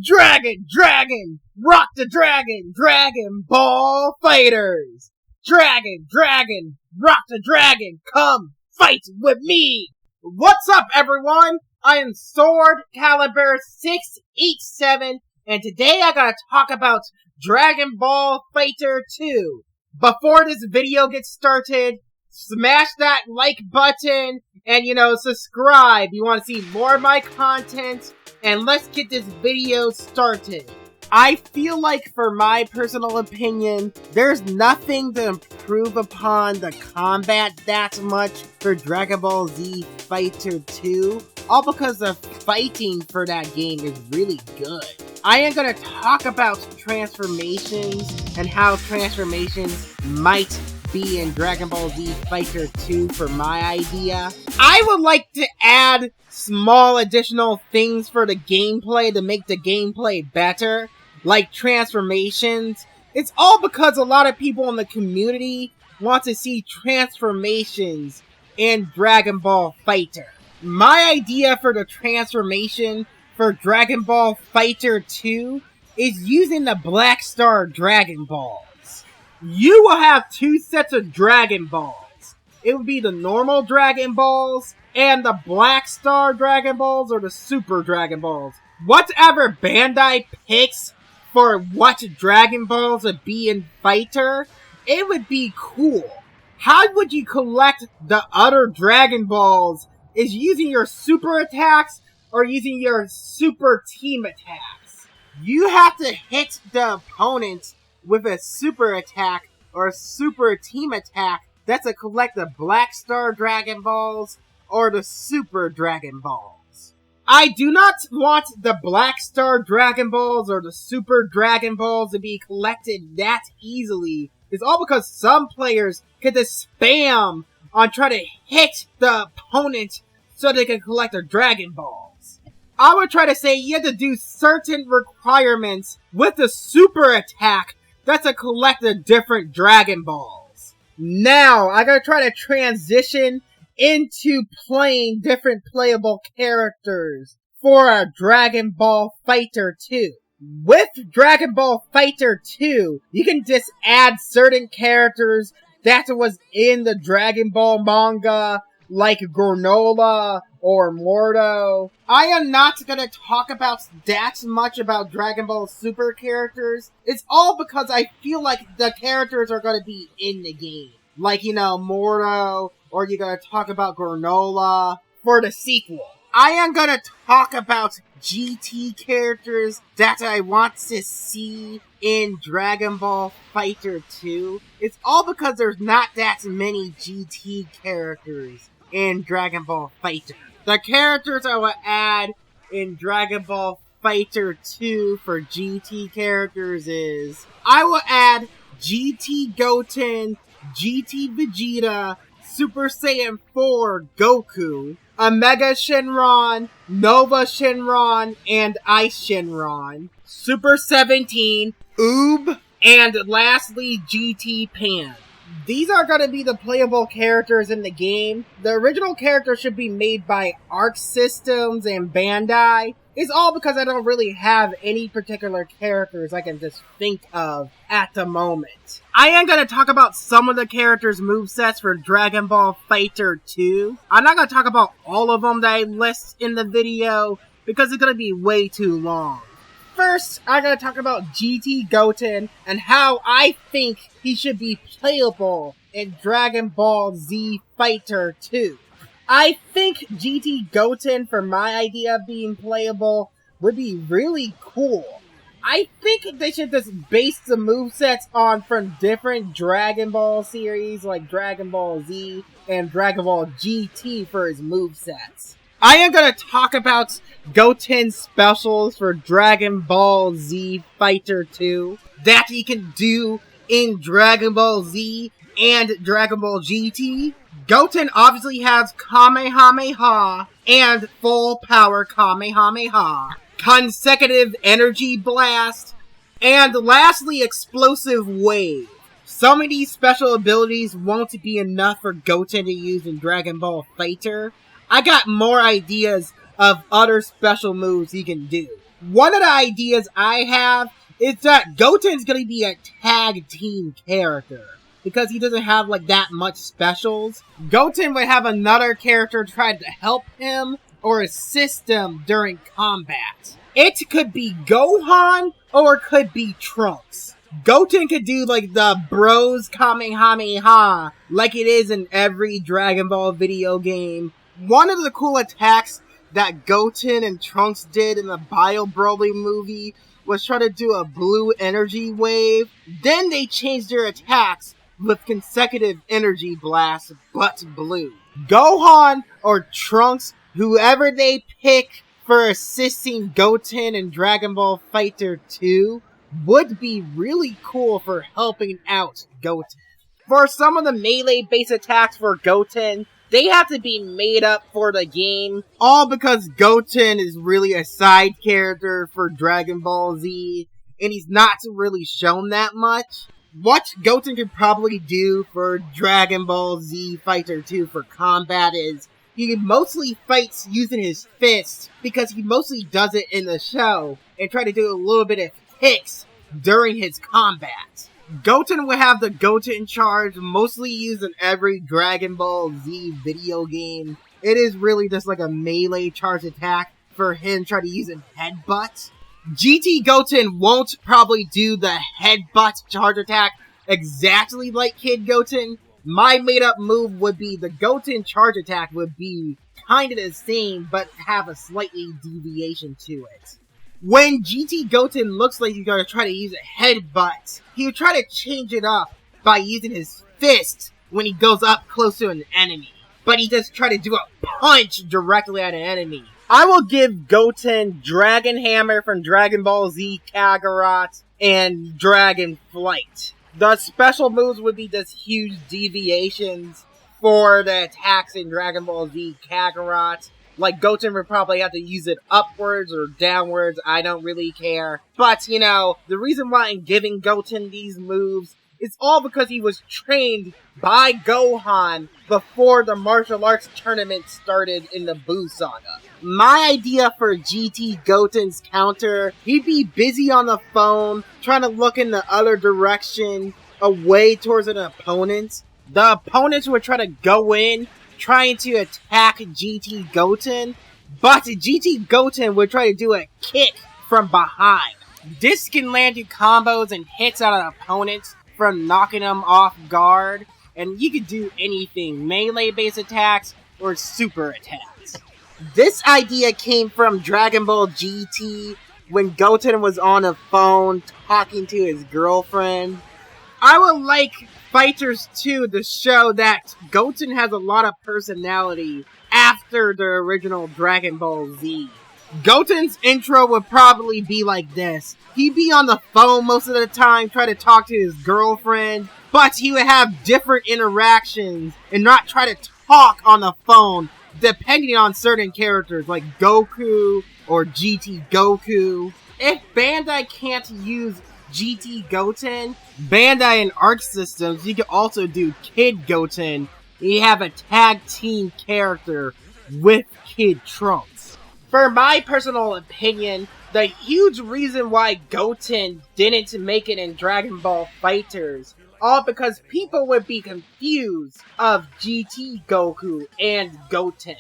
Dragon, rock the dragon, Dragon Ball Fighters! Dragon, rock the dragon, come fight with me! What's up, everyone? I am SwordCailiburn687, and today I gotta talk about Dragon Ball Fighter 2. Before this video gets started, smash that like button, and subscribe. You want to see more of my content, and let's get this video started. I feel like, for my personal opinion, there's nothing to improve upon the combat that much for Dragon Ball Z Fighter 2, all because the fighting for that game is really good. I am going to talk about transformations and how transformations might be in Dragon Ball Z Fighter 2 for my idea. I would like to add small additional things for the gameplay to make the gameplay better, like transformations. It's all because a lot of people in the community want to see transformations in Dragon Ball Fighter. My idea for the transformation for Dragon Ball Fighter 2 is using the Black Star Dragon Balls. You will have two sets of Dragon Balls. It would be the normal Dragon Balls and the Black Star Dragon Balls or the Super Dragon Balls. Whatever Bandai picks for what Dragon Balls would be in Fighter, it would be cool. How would you collect the other Dragon Balls? Is using your super attacks or using your super team attacks. You have to hit the opponent with a super attack or a super team attack that's to collect the Black Star Dragon Balls or the Super Dragon Balls. I do not want the Black Star Dragon Balls or the Super Dragon Balls to be collected that easily. It's all because some players get to spam on trying to hit the opponent so they can collect their Dragon Balls. I would try to say you have to do certain requirements with the super attack that's to collect the different Dragon Balls. Now, I gotta try to transition into playing different playable characters for a Dragon Ball Fighter 2. With Dragon Ball Fighter 2, you can just add certain characters that was in the Dragon Ball manga, like Granola or Mordo. I am not gonna talk about that much about Dragon Ball Super characters. It's all because I feel like the characters are gonna be in the game. Like, Mordo, or you're gonna talk about Granola for the sequel. I am gonna talk about GT characters that I want to see in Dragon Ball Fighter 2. It's all because there's not that many GT characters in Dragon Ball Fighter. The characters I will add in Dragon Ball Fighter 2 for GT characters is, I will add GT Goten, GT Vegeta, Super Saiyan 4 Goku, Omega Shenron, Nova Shenron, and Ice Shenron, Super 17, Oob, and lastly GT Pan. These are going to be the playable characters in the game. The original characters should be made by Arc Systems and Bandai. It's all because I don't really have any particular characters I can just think of at the moment. I am going to talk about some of the characters' movesets for Dragon Ball Fighter 2. I'm not going to talk about all of them that I list in the video because it's going to be way too long. First, I'm going to talk about GT Goten and how I think he should be playable in Dragon Ball Z Fighter 2. I think GT Goten, for my idea of being playable, would be really cool. I think they should just base the movesets on from different Dragon Ball series like Dragon Ball Z and Dragon Ball GT for his movesets. I am going to talk about Goten's specials for Dragon Ball Z Fighter 2 that he can do in Dragon Ball Z and Dragon Ball GT. Goten obviously has Kamehameha and Full Power Kamehameha, Consecutive Energy Blast, and lastly Explosive Wave. Some of these special abilities won't be enough for Goten to use in Dragon Ball Fighter. I got more ideas of other special moves he can do. One of the ideas I have is that Goten's gonna be a tag team character. Because he doesn't have like that much specials. Goten would have another character try to help him or assist him during combat. It could be Gohan or it could be Trunks. Goten could do like the bros Kamehameha like it is in every Dragon Ball video game. One of the cool attacks that Goten and Trunks did in the Bio Broly movie was try to do a blue energy wave. Then they changed their attacks with consecutive energy blasts, but blue. Gohan or Trunks, whoever they pick for assisting Goten in Dragon Ball Fighter 2, would be really cool for helping out Goten. For some of the melee-based attacks for Goten, they have to be made up for the game, all because Goten is really a side character for Dragon Ball Z, and he's not really shown that much. What Goten could probably do for Dragon Ball Z Fighter 2 for combat is he mostly fights using his fists because he mostly does it in the show and try to do a little bit of kicks during his combat. Goten will have the Goten charge mostly used in every Dragon Ball Z video game. It is really just like a melee charge attack for him trying to use a headbutt. GT Goten won't probably do the headbutt charge attack exactly like Kid Goten. My made up move would be the Goten charge attack would be kind of the same but have a slightly deviation to it. When GT Goten looks like he's going to try to use a headbutt, he would try to change it up by using his fist when he goes up close to an enemy. But he just try to do a punch directly at an enemy. I will give Goten Dragon Hammer from Dragon Ball Z Kakarot and Dragon Flight. The special moves would be just huge deviations for the attacks in Dragon Ball Z Kakarot. Like, Goten would probably have to use it upwards or downwards, I don't really care. But, you know, the reason why I'm giving Goten these moves is all because he was trained by Gohan before the martial arts tournament started in the Buu Saga. My idea for GT Goten's counter, he'd be busy on the phone, trying to look in the other direction, away towards an opponent. The opponents would try to go in, trying to attack GT Goten, but GT Goten would try to do a kick from behind. This can land you combos and hits out of opponents from knocking them off guard, and you could do anything, melee-based attacks or super attacks. This idea came from Dragon Ball GT when Goten was on the phone talking to his girlfriend. I would like Fighters 2 to show that Goten has a lot of personality after the original Dragon Ball Z. Goten's intro would probably be like this. He'd be on the phone most of the time trying to talk to his girlfriend, but he would have different interactions and not try to talk on the phone depending on certain characters like Goku or GT Goku. If Bandai can't use GT Goten, Bandai and Arc Systems, you can also do Kid Goten. You have a tag team character with Kid Trunks. For my personal opinion, the huge reason why Goten didn't make it in Dragon Ball FighterZ, all because people would be confused of GT Goku and Goten.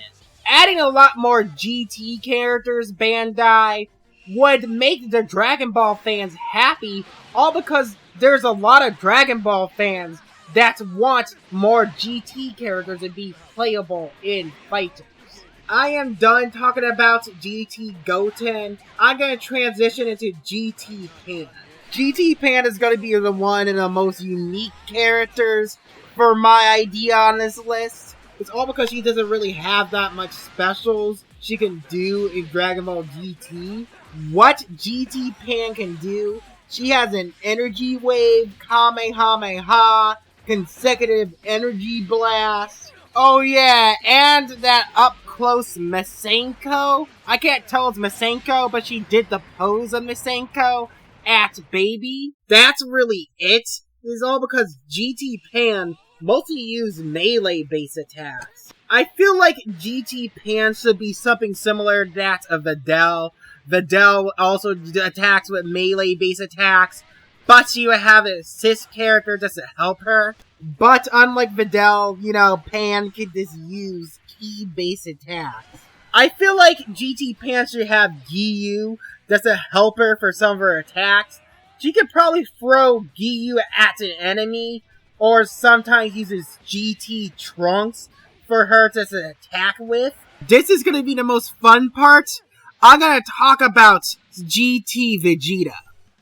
Adding a lot more GT characters, Bandai, would make the Dragon Ball fans happy, all because there's a lot of Dragon Ball fans that want more GT characters to be playable in Fighters. I am done talking about GT Goten. I'm going to transition into GT Pan. GT Pan is going to be the one of the most unique characters for my idea on this list. It's all because she doesn't really have that much specials she can do in Dragon Ball GT. What GT Pan can do, she has an energy wave, Kamehameha, consecutive energy blast. Oh yeah, and that up-close Masenko. I can't tell it's Masenko, but she did the pose of Masenko at Baby. That's really it. It's all because GT Pan mostly use melee-based attacks. I feel like GT Pan should be something similar to that of Videl. Videl also attacks with melee-based attacks, but she would have an assist character just to help her. But unlike Videl, you know, Pan could just use key-based attacks. I feel like GT Pan should have Giyu just to help her for some of her attacks. She could probably throw Giyu at an enemy, or sometimes uses GT Trunks for her to attack with. This is going to be the most fun part. I'm going to talk about GT Vegeta.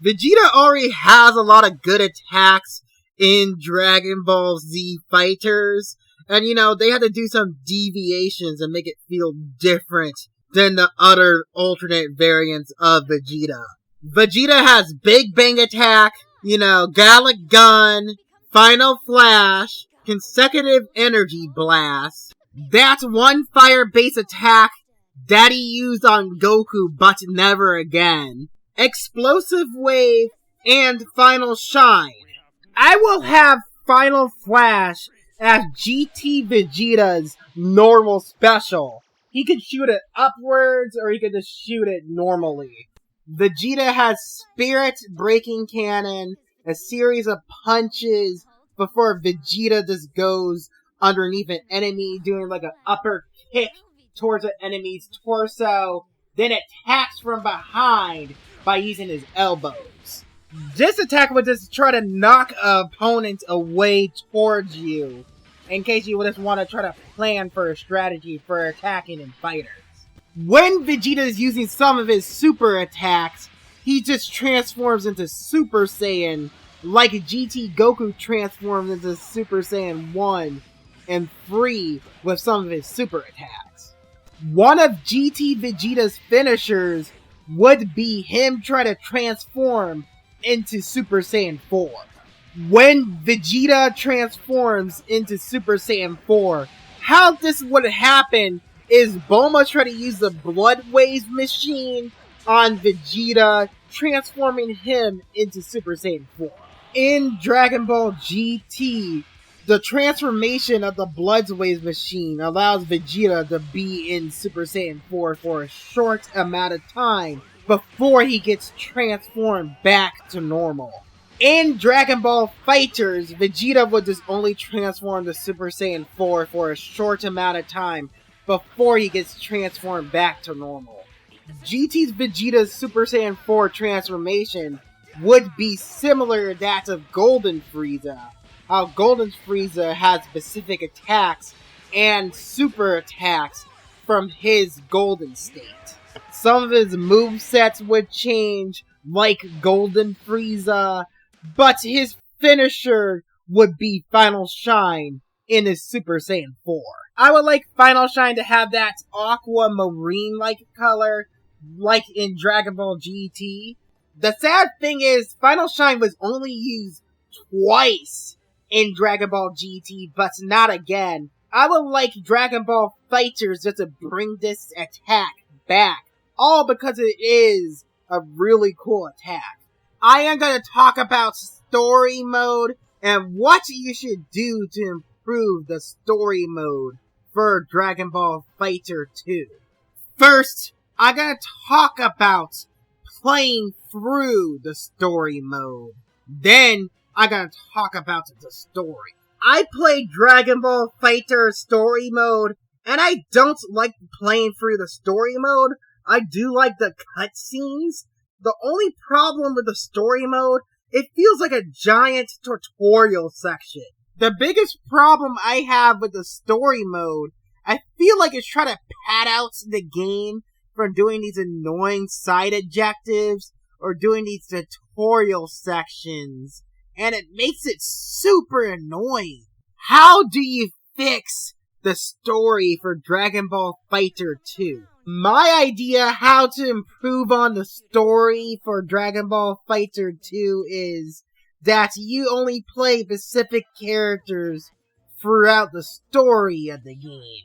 Vegeta already has a lot of good attacks in Dragon Ball Z Fighters. And, you know, they had to do some deviations and make it feel different than the other alternate variants of Vegeta. Vegeta has Big Bang Attack, you know, Gallic Gun, Final Flash, Consecutive Energy Blast. That's one fire-based attack that he used on Goku, but never again. Explosive Wave and Final Shine. I will have Final Flash as GT Vegeta's normal special. He could shoot it upwards, or he could just shoot it normally. Vegeta has Spirit Breaking Cannon, a series of punches before Vegeta just goes underneath an enemy, doing like an upper kick towards an enemy's torso, then attacks from behind by using his elbows. This attack would just try to knock an opponent away towards you, in case you would just want to try to plan for a strategy for attacking in fighters. When Vegeta is using some of his super attacks, he just transforms into Super Saiyan, like GT Goku transforms into Super Saiyan 1 and 3 with some of his super attacks. One of GT Vegeta's finishers would be him trying to transform into Super Saiyan 4. When Vegeta transforms into Super Saiyan 4, how this would happen is Bulma trying to use the Blood Wave machine on Vegeta, transforming him into Super Saiyan 4. In Dragon Ball GT, the transformation of the Blood Wave machine allows Vegeta to be in Super Saiyan 4 for a short amount of time before he gets transformed back to normal. In Dragon Ball Fighters, Vegeta would just only transform to Super Saiyan 4 for a short amount of time before he gets transformed back to normal. GT's Vegeta's Super Saiyan 4 transformation would be similar to that of Golden Frieza. How Golden Frieza has specific attacks and super attacks from his golden state. Some of his movesets would change, like Golden Frieza, but his finisher would be Final Shine in his Super Saiyan 4. I would like Final Shine to have that aquamarine-like color, like in Dragon Ball GT. The sad thing is, Final Shine was only used twice in Dragon Ball GT, but not again. I would like Dragon Ball Fighters just to bring this attack back, all because it is a really cool attack. I am going to talk about story mode and what you should do to improve the story mode for Dragon Ball Fighter 2. First, I'm going to talk about playing through the story mode. Then, I'm going to talk about the story. I played Dragon Ball Fighter story mode, and I don't like playing through the story mode. I do like the cutscenes. The only problem with the story mode, it feels like a giant tutorial section. The biggest problem I have with the story mode, I feel like it's trying to pad out the game from doing these annoying side objectives or doing these tutorial sections, and it makes it super annoying. How do you fix the story for Dragon Ball Fighter 2? My idea how to improve on the story for Dragon Ball Fighter 2 is that you only play specific characters throughout the story of the game.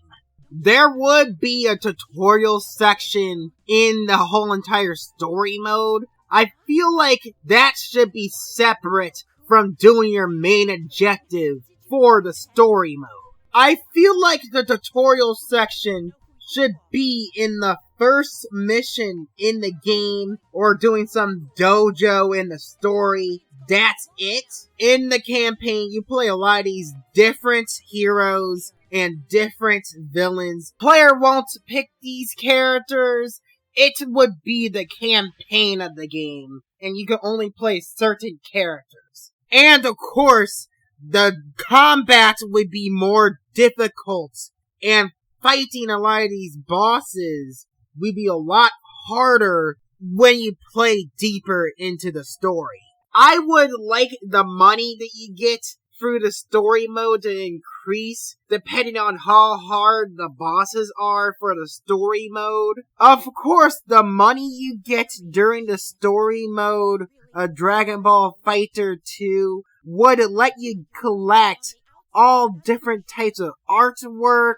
There would be a tutorial section in the whole entire story mode. I feel like that should be separate from doing your main objective for the story mode. I feel like the tutorial section should be in the first mission in the game or doing some dojo in the story. That's it. In the campaign, you play a lot of these different heroes and different villains. Player won't pick these characters. It would be the campaign of the game, and you can only play certain characters. And of course, the combat would be more difficult, and fighting a lot of these bosses would be a lot harder when you play deeper into the story. I would like the money that you get through the story mode to increase depending on how hard the bosses are for the story mode. Of course, the money you get during the story mode of Dragon Ball Fighter 2 would let you collect all different types of artwork,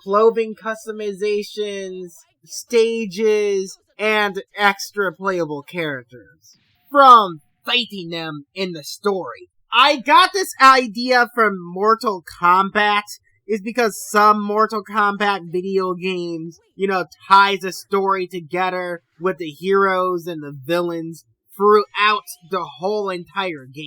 clothing customizations, stages, and extra playable characters from fighting them in the story. I got this idea from Mortal Kombat, is because some Mortal Kombat video games, ties the story together with the heroes and the villains throughout the whole entire game.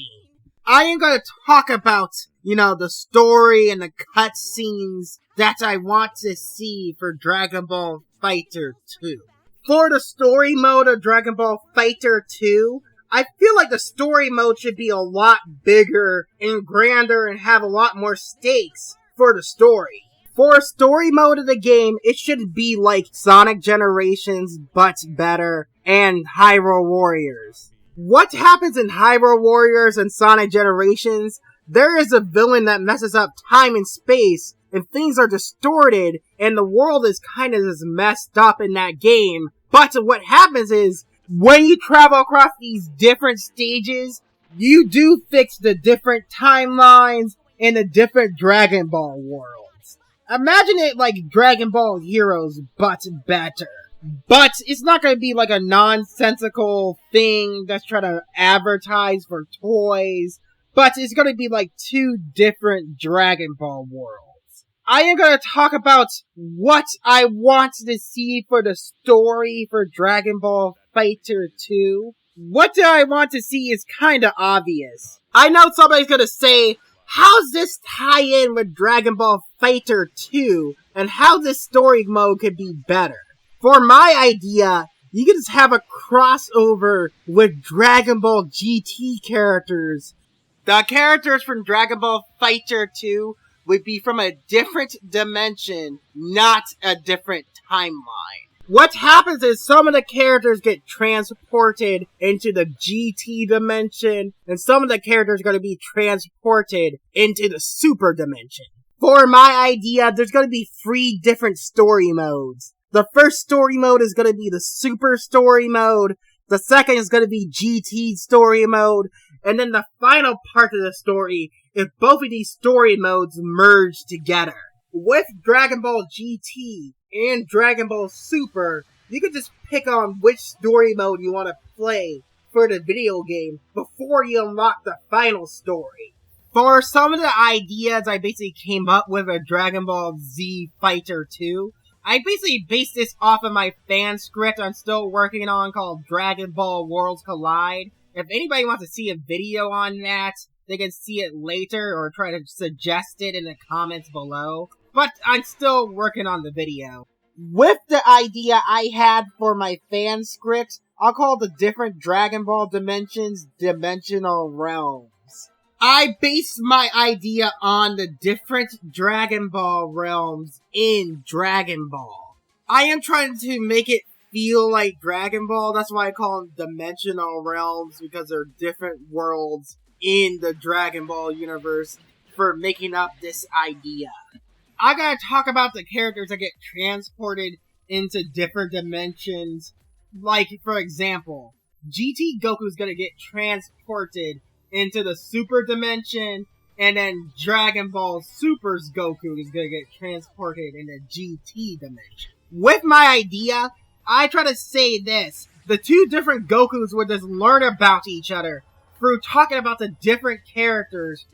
I am going to talk about, the story and the cutscenes that I want to see for Dragon Ball Fighter 2. For the story mode of Dragon Ball Fighter 2, I feel like the story mode should be a lot bigger and grander and have a lot more stakes for the story. For a story mode of the game, it should be like Sonic Generations, but better, and Hyrule Warriors. What happens in Hyrule Warriors and Sonic Generations? There is a villain that messes up time and space, and things are distorted, and the world is kind of just messed up in that game. But what happens is, when you travel across these different stages, you do fix the different timelines in the different Dragon Ball worlds. Imagine it like Dragon Ball Heroes, but better. But it's not going to be like a nonsensical thing that's trying to advertise for toys, but it's going to be like two different Dragon Ball worlds. I am going to talk about what I want to see for the story for Dragon Ball Fighter 2. What do I want to see is kinda obvious. I know somebody's gonna say, how's this tie in with Dragon Ball Fighter 2, and how this story mode could be better? For my idea, you could just have a crossover with Dragon Ball GT characters. The characters from Dragon Ball Fighter 2 would be from a different dimension, not a different timeline. What happens is some of the characters get transported into the GT dimension, and some of the characters are going to be transported into the Super dimension. For my idea, there's going to be 3 different story modes. The first story mode is going to be the Super story mode, the second is going to be GT story mode, and then the final part of the story is both of these story modes merge together. With Dragon Ball GT and Dragon Ball Super, you can just pick on which story mode you want to play for the video game before you unlock the final story. For some of the ideas I basically came up with a Dragon Ball Z Fighter 2, I basically based this off of my fan script I'm still working on called Dragon Ball Worlds Collide. If anybody wants to see a video on that, they can see it later or try to suggest it in the comments below. But I'm still working on the video. With the idea I had for my fan script, I'll call the different Dragon Ball dimensions Dimensional Realms. I based my idea on the different Dragon Ball realms in Dragon Ball. I am trying to make it feel like Dragon Ball, that's why I call them Dimensional Realms, because they're different worlds in the Dragon Ball universe for making up this idea. I gotta talk about the characters that get transported into different dimensions. Like, for example, GT Goku's gonna get transported into the Super dimension, and then Dragon Ball Super's Goku is gonna get transported in the GT dimension. With my idea, I try to say this. The two different Gokus would just learn about each other through talking about the different characters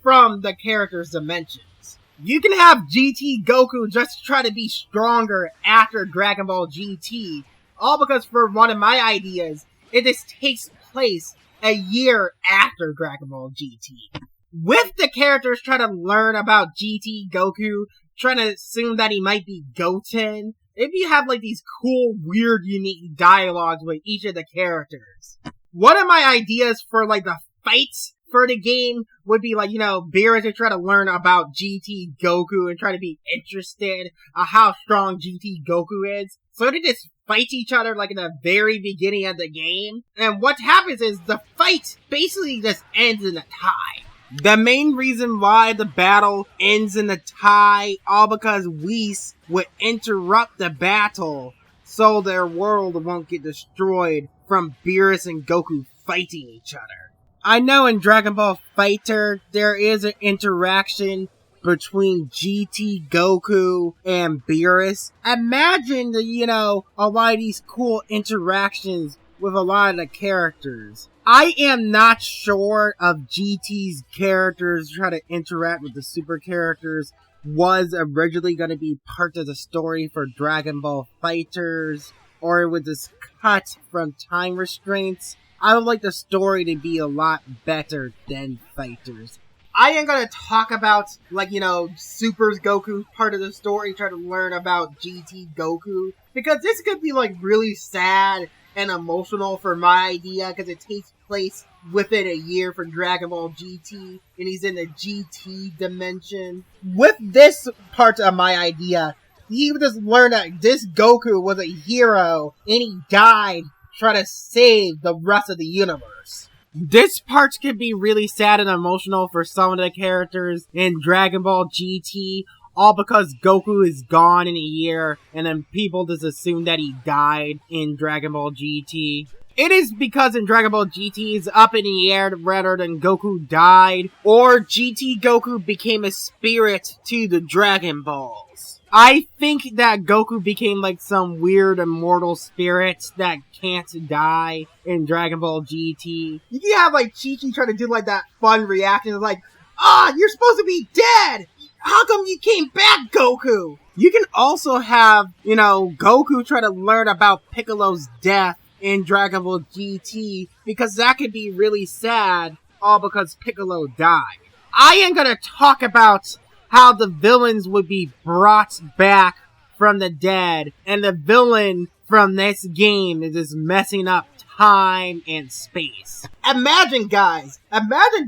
from the characters' dimensions. You can have GT Goku just try to be stronger after Dragon Ball GT, all because for one of my ideas, it just takes place a year after Dragon Ball GT. With the characters trying to learn about GT Goku, trying to assume that he might be Goten, if you have like these cool, weird, unique dialogues with each of the characters. One of my ideas for like the fights for the game would be like, Beerus to try to learn about GT Goku and try to be interested on how strong GT Goku is. So they just fight each other like in the very beginning of the game. And what happens is the fight basically just ends in a tie. The main reason why the battle ends in a tie, all because Whis would interrupt the battle so their world won't get destroyed from Beerus and Goku fighting each other. I know in Dragon Ball Fighter, there is an interaction between GT Goku and Beerus. Imagine, a lot of these cool interactions with a lot of the characters. I am not sure if GT's characters try to interact with the super characters was originally going to be part of the story for Dragon Ball Fighters, or it was just cut from time restraints. I would like the story to be a lot better than Fighters. I am going to talk about, Super's Goku part of the story, try to learn about GT Goku, because this could be, really sad and emotional for my idea, because it takes place within a year for Dragon Ball GT, and he's in the GT dimension. With this part of my idea, he would just learn that this Goku was a hero, and he died trying to save the rest of the universe. This part can be really sad and emotional for some of the characters in Dragon Ball GT, all because Goku is gone in a year, and then people just assume that he died in Dragon Ball GT. It is because in Dragon Ball GT is up in the air rather than Goku died, or GT Goku became a spirit to the Dragon Balls. I think that Goku became some weird immortal spirit that can't die in Dragon Ball GT. You can have Chi-Chi try to do that fun reaction of you're supposed to be dead! How come you came back, Goku? You can also have, Goku try to learn about Piccolo's death in Dragon Ball GT, because that could be really sad, all because Piccolo died. I am gonna talk about how the villains would be brought back from the dead, and the villain from this game is just messing up time and space. Imagine, guys,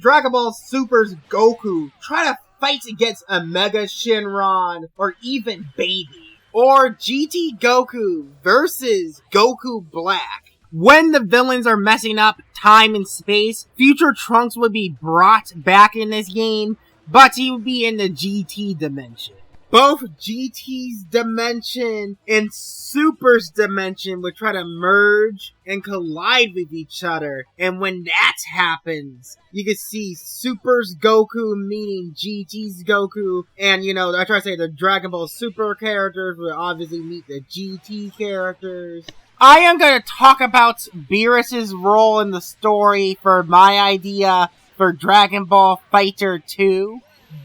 Dragon Ball Super's Goku try to fight against Omega Shenron, or even Baby, or GT Goku versus Goku Black. When the villains are messing up time and space, future Trunks would be brought back in this game, but he would be in the GT dimension. Both GT's dimension and Super's dimension would try to merge and collide with each other. And when that happens, you can see Super's Goku meeting GT's Goku. And, I try to say the Dragon Ball Super characters will obviously meet the GT characters. I am going to talk about Beerus' role in the story for my idea for Dragon Ball Fighter 2.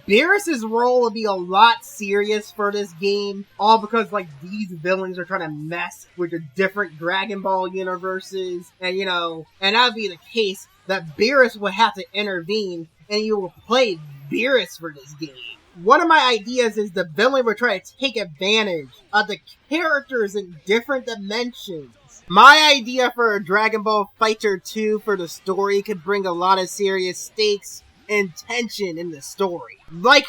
Beerus' role would be a lot serious for this game, all because, these villains are trying to mess with the different Dragon Ball universes, and, and that would be the case that Beerus would have to intervene, and you will play Beerus for this game. One of my ideas is the villain would try to take advantage of the characters in different dimensions. My idea for a Dragon Ball Fighter 2 for the story could bring a lot of serious stakes and tension in the story.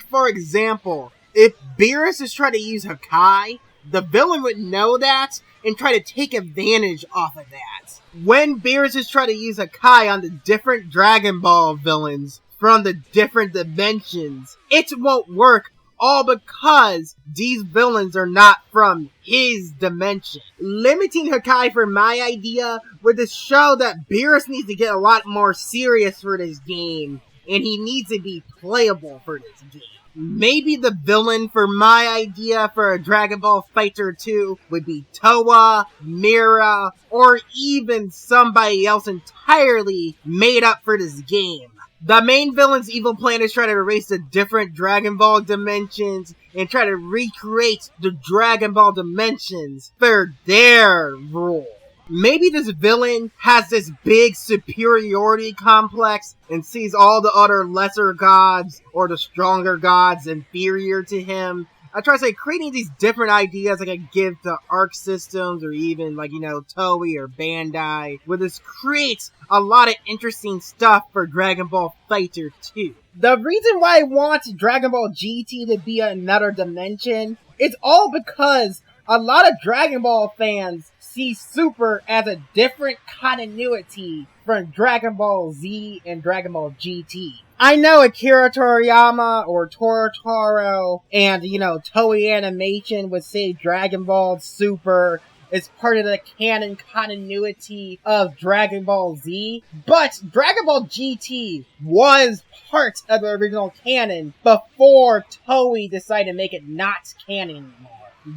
For example, if Beerus is trying to use Hakai, the villain would know that and try to take advantage off of that. When Beerus is trying to use Hakai on the different Dragon Ball villains from the different dimensions, it won't work, all because these villains are not from his dimension. Limiting Hakai for my idea would just show that Beerus needs to get a lot more serious for this game, and he needs to be playable for this game. Maybe the villain for my idea for a Dragon Ball Fighter 2 would be Toa, Mira, or even somebody else entirely made up for this game. The main villain's evil plan is try to erase the different Dragon Ball dimensions and try to recreate the Dragon Ball dimensions for their rule. Maybe this villain has this big superiority complex and sees all the other lesser gods or the stronger gods inferior to him. I try to say creating these different ideas I could give to Arc Systems or even Toei or Bandai would just create a lot of interesting stuff for Dragon Ball Fighter 2. The reason why I want Dragon Ball GT to be another dimension is all because a lot of Dragon Ball fans see Super as a different continuity from Dragon Ball Z and Dragon Ball GT. I know Akira Toriyama or Toro and, Toei Animation would say Dragon Ball Super is part of the canon continuity of Dragon Ball Z, but Dragon Ball GT was part of the original canon before Toei decided to make it not canon anymore.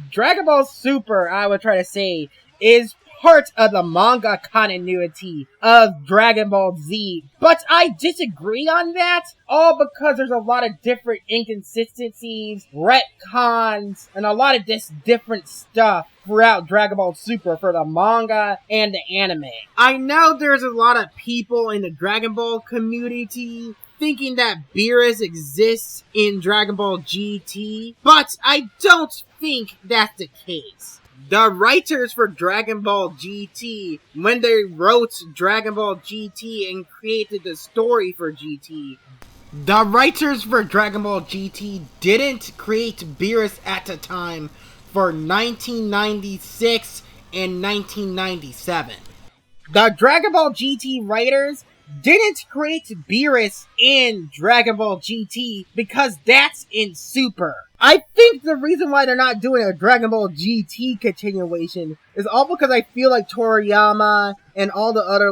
Dragon Ball Super, I would try to say, is part of the manga continuity of Dragon Ball Z, but I disagree on that, all because there's a lot of different inconsistencies, retcons, and a lot of this different stuff throughout Dragon Ball Super for the manga and the anime. I know there's a lot of people in the Dragon Ball community thinking that Beerus exists in Dragon Ball GT, but I don't think that's the case. The writers for Dragon Ball GT, when they wrote Dragon Ball GT and created the story for GT, the writers for Dragon Ball GT didn't create Beerus at the time for 1996 and 1997. The Dragon Ball GT writers didn't create Beerus in Dragon Ball GT because that's in Super. I think the reason why they're not doing a Dragon Ball GT continuation is all because I feel like Toriyama and all the other,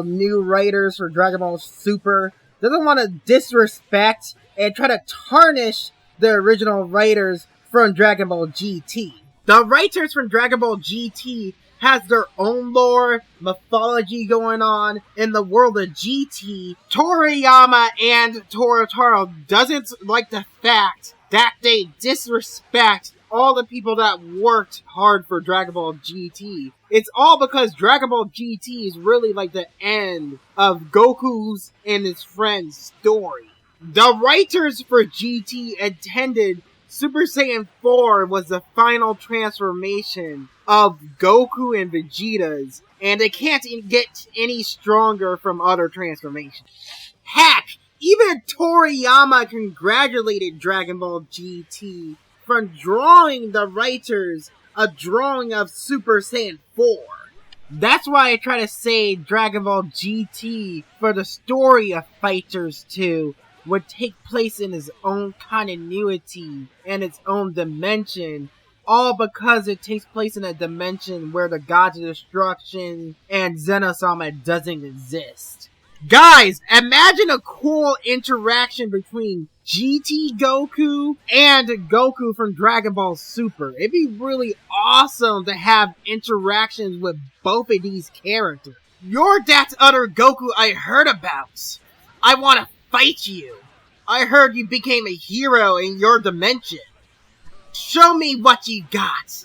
new writers for Dragon Ball Super doesn't want to disrespect and try to tarnish the original writers from Dragon Ball GT. The writers from Dragon Ball GT has their own lore, mythology going on in the world of GT. Toriyama and Toro doesn't like the fact that they disrespect all the people that worked hard for Dragon Ball GT. It's all because Dragon Ball GT is really like the end of Goku's and his friends' story. The writers for GT intended Super Saiyan 4 was the final transformation of Goku and Vegeta's, and it can't get any stronger from other transformations. Heck, even Toriyama congratulated Dragon Ball GT for drawing the writers a drawing of Super Saiyan 4. That's why I try to say Dragon Ball GT for the story of Fighters 2 would take place in its own continuity and its own dimension, all because it takes place in a dimension where the Gods of Destruction and Zenosama doesn't exist. Guys, imagine a cool interaction between GT Goku and Goku from Dragon Ball Super. It'd be really awesome to have interactions with both of these characters. You're that other Goku I heard about. I want to fight you. I heard you became a hero in your dimension. Show me what you got.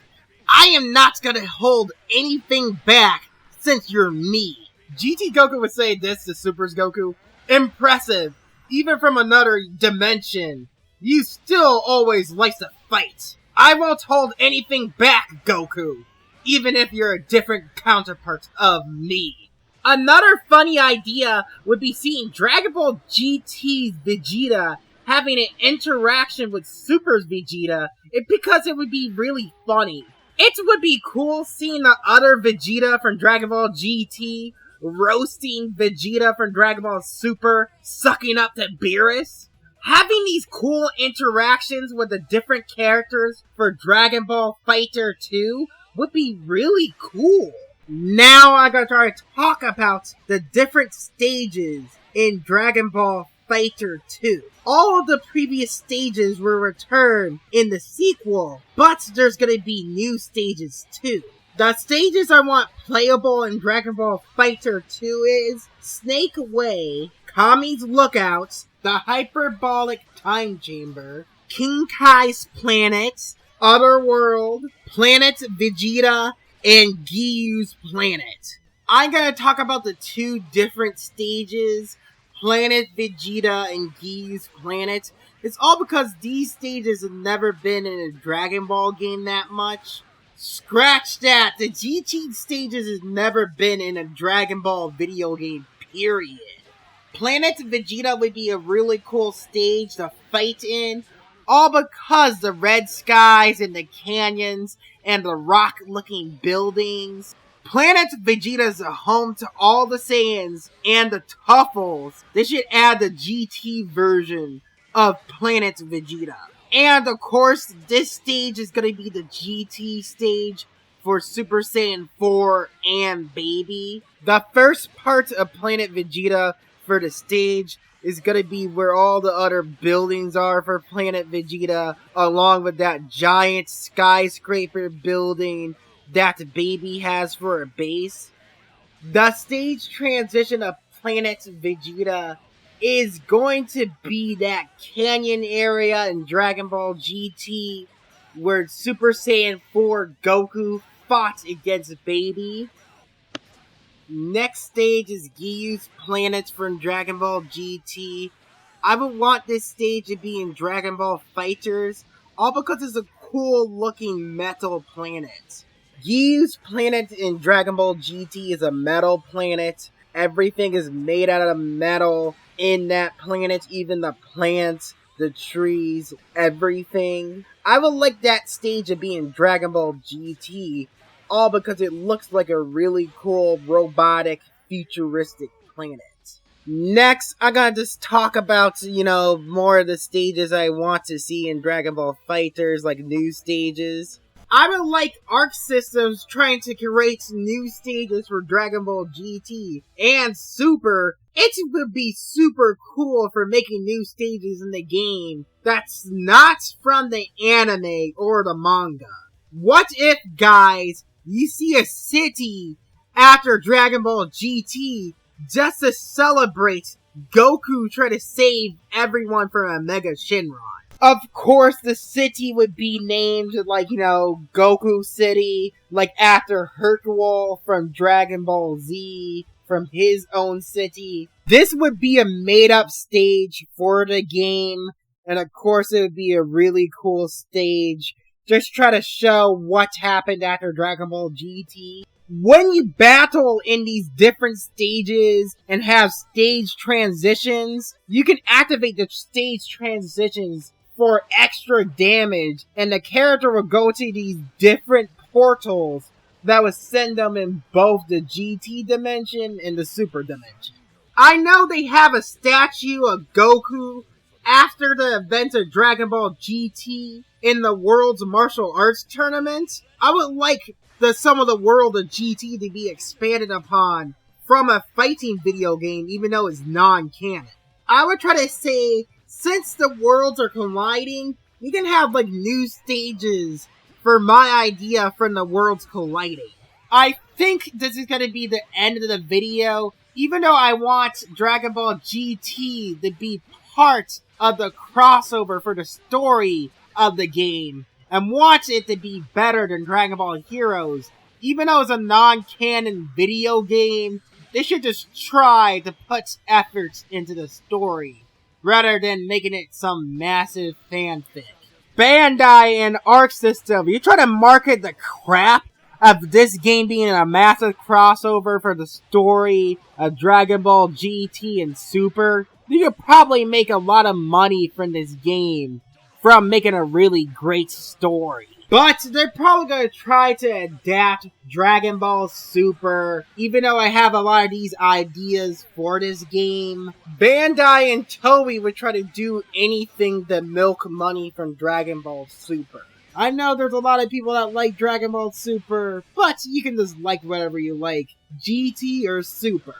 I am not gonna hold anything back since you're me. GT Goku would say this to Super's Goku. Impressive. Even from another dimension, you still always like to fight. I won't hold anything back, Goku. Even if you're a different counterpart of me. Another funny idea would be seeing Dragon Ball GT's Vegeta having an interaction with Super's Vegeta, because it would be really funny. It would be cool seeing the other Vegeta from Dragon Ball GT roasting Vegeta from Dragon Ball Super, sucking up to Beerus. Having these cool interactions with the different characters for Dragon Ball Fighter 2 would be really cool. Now I gotta try to talk about the different stages in Dragon Ball Fighter 2. All of the previous stages were returned in the sequel, but there's gonna be new stages too. The stages I want playable in Dragon Ball Fighter 2 is Snake Way, Kami's Lookout, the Hyperbolic Time Chamber, King Kai's Planet, Otherworld, Planet Vegeta, and Gyu's Planet. I'm gonna talk about the 2 different stages, Planet Vegeta and Gyu's Planet. It's all because these stages have never been in a Dragon Ball game that much. Scratch that! The GT stages has never been in a Dragon Ball video game, period. Planet Vegeta would be a really cool stage to fight in, all because the red skies and the canyons and the rock-looking buildings. Planet Vegeta is a home to all the Saiyans and the Tuffles. They should add the GT version of Planet Vegeta. And of course, this stage is going to be the GT stage for Super Saiyan 4 and Baby. The first part of Planet Vegeta for the stage is going to be where all the other buildings are for Planet Vegeta, along with that giant skyscraper building that Baby has for a base. The stage transition of Planet Vegeta is going to be that canyon area in Dragon Ball GT where Super Saiyan 4 Goku fought against Baby. Next stage is Gyu's Planet from Dragon Ball GT. I would want this stage to be in Dragon Ball Fighters, all because it's a cool looking metal planet. Gyu's Planet in Dragon Ball GT is a metal planet. Everything is made out of metal in that planet, even the plants, the trees, everything. I would like that stage to be in Dragon Ball GT, all because it looks like a really cool, robotic, futuristic planet. Next, I'm gonna just talk about, more of the stages I want to see in Dragon Ball Fighters, like new stages. I would like Arc Systems trying to create new stages for Dragon Ball GT and Super. It would be super cool for making new stages in the game that's not from the anime or the manga. What if, guys, you see a city after Dragon Ball GT just to celebrate Goku trying to save everyone from a Mega Shenron? Of course, the city would be named, Goku City, after Hercule from Dragon Ball Z, from his own city. This would be a made-up stage for the game, and of course it would be a really cool stage. Just try to show what happened after Dragon Ball GT. When you battle in these different stages and have stage transitions, you can activate the stage transitions for extra damage, and the character will go to these different portals that would send them in both the GT dimension and the Super dimension. I know they have a statue of Goku after the events of Dragon Ball GT in the World's Martial Arts Tournament. I would like some of the world of GT to be expanded upon from a fighting video game, even though it's non-canon. I would try to say, since the worlds are colliding, you can have new stages for my idea from the worlds colliding. I think this is going to be the end of the video, even though I want Dragon Ball GT to be part of the crossover for the story of the game, and want it to be better than Dragon Ball Heroes. Even though it's a non-canon video game, they should just try to put effort into the story, rather than making it some massive fanfic. Bandai and Arc System, you try to market the crap of this game being a massive crossover for the story of Dragon Ball GT and Super, you could probably make a lot of money from this game from making a really great story. But they're probably going to try to adapt Dragon Ball Super, even though I have a lot of these ideas for this game. Bandai and Toei would try to do anything to milk money from Dragon Ball Super. I know there's a lot of people that like Dragon Ball Super, but you can just like whatever you like, GT or Super.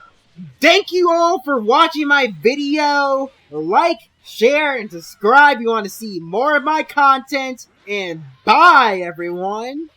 Thank you all for watching my video. Like, share, and subscribe if you want to see more of my content. And bye, everyone!